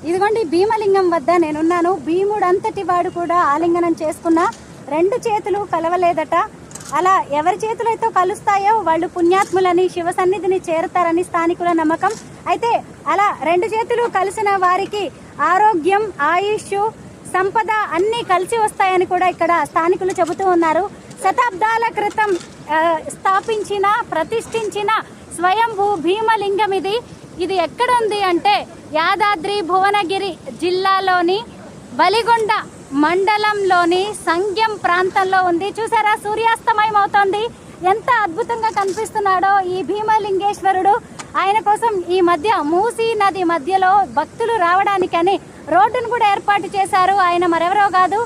ఇదిగోండి భీమలింగం వద్ద నేనున్నాను. భీముడు అంతటి వాడు కూడా ఆలింగనం చేసుకున్న 2 చేతులు కలవలేదట. అలా ఎవరి చేతులైతే కలుస్తాయో వాళ్ళు పుణ్యాత్ములని, శివ సన్నిధిని చేరుతారని స్థానికుల నమ్మకం. అయితే అలా 2 చేతులు కలిసిన వారికి ఆరోగ్యం, ఆయుష్, సంపద అన్నీ కలిసి వస్తాయని కూడా ఇక్కడ స్థానికులు చెబుతూ ఉన్నారు. శతాబ్దాల క్రితం స్థాపించిన, ప్రతిష్ఠించిన స్వయంభూ భీమలింగం ఇది ఎక్కడ ఉంది అంటే యాదాద్రి భువనగిరి జిల్లాలోని బలిగొండ మండలంలోని సంగ్యం ప్రాంతంలో ఉంది. చూసారా, సూర్యాస్తమయం అవుతోంది. ఎంత అద్భుతంగా కనిపిస్తున్నాడో ఈ భీమలింగేశ్వరుడు. ఆయన కోసం ఈ మధ్య మూసీ నది మధ్యలో భక్తులు రావడానికని రోడ్డును కూడా ఏర్పాటు చేశారు. ఆయన మరెవరో కాదు,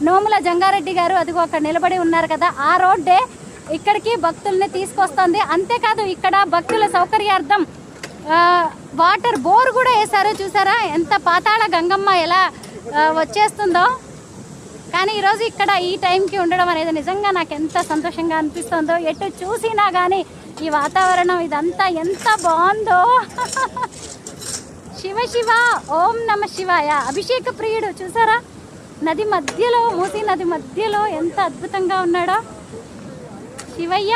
నోముల జంగారెడ్డి గారు. అదిగో అక్కడ నిలబడి ఉన్నారు కదా, ఆ రోడ్డే ఇక్కడికి భక్తుల్ని తీసుకొస్తుంది. అంతేకాదు ఇక్కడ భక్తుల సౌకర్యార్థం వాటర్ బోర్ కూడా వేశారు. చూసారా ఎంత పాతాళ గంగమ్మ ఎలా వచ్చేస్తుందో. కానీ ఈరోజు ఇక్కడ ఈ టైంకి ఉండడం అనేది నిజంగా నాకు ఎంత సంతోషంగా అనిపిస్తుందో. ఎటు చూసినా కానీ ఈ వాతావరణం ఇదంతా ఎంత బాగుందో. శివ శివ, ఓం నమ శివాయ. అభిషేక ప్రియుడు చూసారా, నది మధ్యలో, మూసీ నది మధ్యలో ఎంత అద్భుతంగా ఉన్నాడో. శివయ్య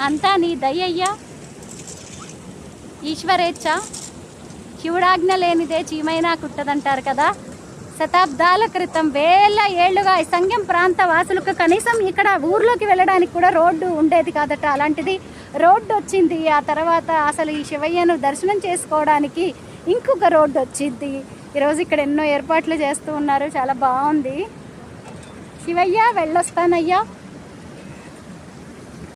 అంతా నీ దయ్యయ్య, ఈశ్వరేచ్ఛ, శివుడాజ్ఞ లేనిదే చీమైనా కుట్టదంటారు కదా. శతాబ్దాల క్రితం, వేల ఏళ్లుగా ఈ సంగం ప్రాంత వాసులకు కనీసం ఇక్కడ ఊర్లోకి వెళ్ళడానికి కూడా రోడ్డు ఉండేది కాదట. అలాంటిది రోడ్డు వచ్చింది. ఆ తర్వాత అసలు ఈ శివయ్యను దర్శనం చేసుకోవడానికి ఇంకొక రోడ్డు వచ్చింది. ఈరోజు ఇక్కడ ఎన్నో ఏర్పాట్లు చేస్తూ ఉన్నారు, చాలా బాగుంది. శివయ్య వెళ్ళొస్తానయ్యా.